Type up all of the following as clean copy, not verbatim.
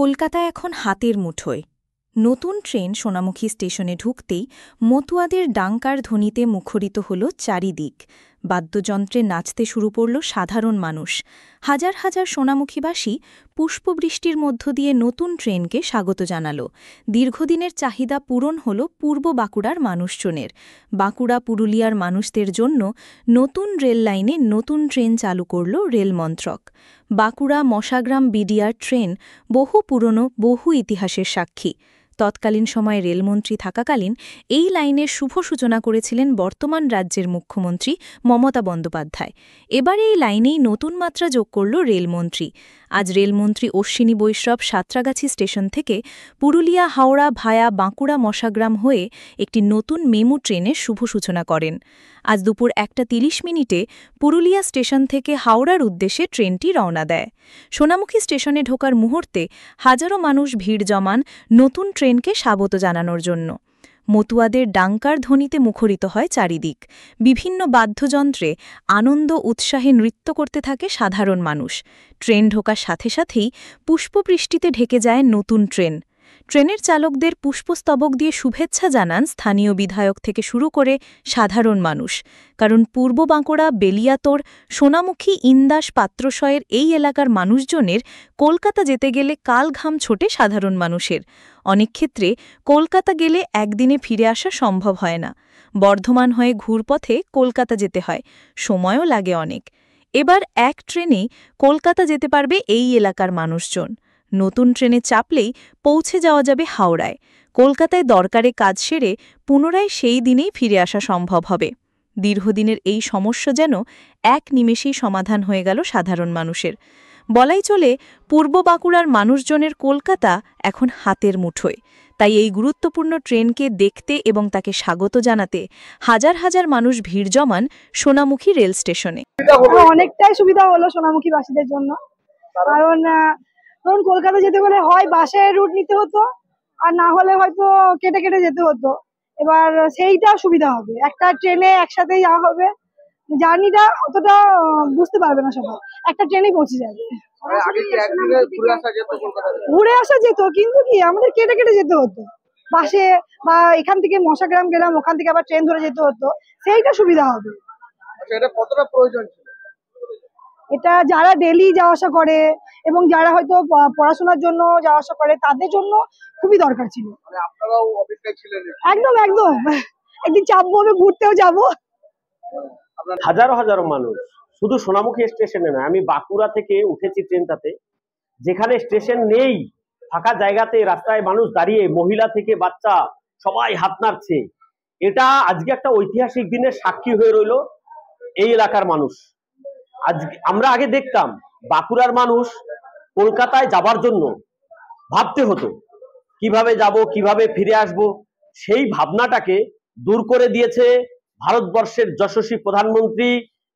কলকাতা এখন হাতের মুঠোয়। নতুন ট্রেন সোনামুখী স্টেশনে ঢুকতেই মতুয়াদের ডাঙ্কার ধ্বনিতে মুখরিত হল চারিদিক। বাদ্যযন্ত্রে নাচতে শুরু করল সাধারণ মানুষ। হাজার হাজার সোনামুখীবাসী পুষ্পবৃষ্টির মধ্য দিয়ে নতুন ট্রেনকে স্বাগত জানাল। দীর্ঘদিনের চাহিদা পূরণ হল পূর্ব বাঁকুড়ার মানুষজনের। বাঁকুড়া পুরুলিয়ার মানুষদের জন্য নতুন রেল লাইনে নতুন ট্রেন চালু করল রেল মন্ত্রক। বাঁকুড়া মশাগ্রাম বিডিআর ট্রেন বহু পুরনো, বহু ইতিহাসের সাক্ষী। তৎকালীন সময়ে রেলমন্ত্রী থাকাকালীন এই লাইনের শুভ সূচনা করেছিলেন বর্তমান রাজ্যের মুখ্যমন্ত্রী মমতা বন্দ্যোপাধ্যায়। এবার এই লাইনেই নতুন মাত্রা যোগ করল রেলমন্ত্রী। আজ রেলমন্ত্রী অশ্বিনী বৈষ্ণব সাঁতরাগাছি স্টেশন থেকে পুরুলিয়া হাওড়া ভায়া বাঁকুড়া মশাগ্রাম হয়ে একটি নতুন মেমু ট্রেনের শুভ সূচনা করেন। আজ দুপুর 1:30 পুরুলিয়া স্টেশন থেকে হাওড়ার উদ্দেশ্যে ট্রেনটি রওনা দেয়। সোনামুখী স্টেশনে ঢোকার মুহূর্তে হাজারো মানুষ ভিড় জমান নতুন ট্রেনকে স্বাগত জানানোর জন্য। মতুয়াদের ডাঙ্কার ধ্বনিতে মুখরিত হয় চারিদিক। বিভিন্ন বাদ্যযন্ত্রে আনন্দ উৎসাহে নৃত্য করতে থাকে সাধারণ মানুষ। ট্রেন ঢোকার সাথে সাথেই পুষ্পবৃষ্টিতে ঢেকে যায় নতুন ট্রেন। ট্রেনের চালকদের পুষ্পস্তবক দিয়ে শুভেচ্ছা জানান স্থানীয় বিধায়ক থেকে শুরু করে সাধারণ মানুষ। কারণ পূর্ব বাঁকুড়া, বেলিয়াতোড়, সোনামুখী, ইন্দাস, পাত্রশয়ের এই এলাকার মানুষজনের কলকাতা যেতে গেলে কাল ঘাম ছোটে সাধারণ মানুষের। অনেক ক্ষেত্রে কলকাতা গেলে একদিনে ফিরে আসা সম্ভব হয় না। বর্ধমান হয়ে ঘুরপথে কলকাতা যেতে হয়, সময়ও লাগে অনেক। এবার এক ট্রেনেই কলকাতা যেতে পারবে এই এলাকার মানুষজন। নতুন ট্রেনে চাপলেই পৌঁছে যাওয়া যাবে হাওড়ায়। কলকাতায় দরকারে কাজ সেরে পুনরায় সেই দিনেই ফিরে আসা সম্ভব হবে। দীর্ঘদিনের এই সমস্যা যেন এক নিমেষেই সমাধান হয়ে গেল সাধারণ মানুষের। বলাই চলে, পূর্ব বাঁকুড়ার মানুষজনের কলকাতা এখন হাতের মুঠোয়। তাই এই গুরুত্বপূর্ণ ট্রেনকে দেখতে এবং তাকে স্বাগত জানাতে হাজার হাজার মানুষ ভিড় জমান সোনামুখী রেল স্টেশনে। অনেকটাই সুবিধা হলো সোনামুখীবাসীদের জন্য। কারণ ধরুন কলকাতা যেতে গেলে হয় বাসের রুট নিতে হতো, আর না হলে হয়তো কেটে কেটে যেতে হতো। এবার সেইটা সুবিধা হবে, একটা ট্রেনে একসাথে যাওয়া হবে। জার্নিটা অতটা বুঝতে পারবে না সবাই, একটা ট্রেনেই পৌঁছে যাবে। ঘুরে আসা যেত, কিন্তু কি আমাদের কেটে কেটে যেতে হতো বাসে, বা এখান থেকে মশাগ্রাম গেলাম, ওখান থেকে আবার ট্রেন ধরে যেতে হতো। সেইটা সুবিধা হবে। এটা কতটা প্রয়োজন ছিল? এটা যারা ডেলি যাওয়া আসা করে এবং যারা হয়তো পড়াশোনার জন্য যাওয়া আসা করে তাদের জন্য খুবই দরকার ছিল। আপনারাও অপেক্ষায় ছিলেন? একদম একদম, একদিন চাপবো, ঘুরতেও যাবো। হাজারো হাজারো মানুষ শুধু সোনামুখী স্টেশনে নয়, আমি বাঁকুড়া থেকে উঠেছি ট্রেনটাতে, যেখানে স্টেশন নেই, ফাঁকা জায়গাতে রাস্তায় মানুষ দাঁড়িয়ে, মহিলা থেকে বাচ্চা সবাই হাত নাড়ছে। এটা আজকে একটা ঐতিহাসিক দিনের সাক্ষী হয়ে রইল এই এলাকার মানুষ। আজ আমরা আগে দেখতাম বাঁকুড়ার মানুষ কলকাতায় যাবার জন্য ভাবতে হতো কিভাবে যাব, কিভাবে ফিরে আসব। সেই ভাবনাটাকে দূর করে দিয়েছে ভারতবর্ষের যশস্বী প্রধানমন্ত্রী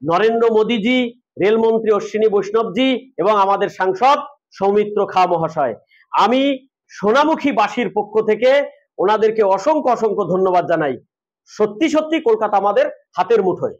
নরেন্দ্র মোদীজি, রেলমন্ত্রী অশ্বিনী বৈষ্ণবজি এবং আমাদের সাংসদ সৌমিত্র খা মহাশয়। আমি সোনামুখীবাসীর পক্ষ থেকে ওনাদেরকে অসংখ্য অসংখ্য ধন্যবাদ জানাই। সত্যি সত্যি কলকাতা আমাদের হাতের মুঠোয়।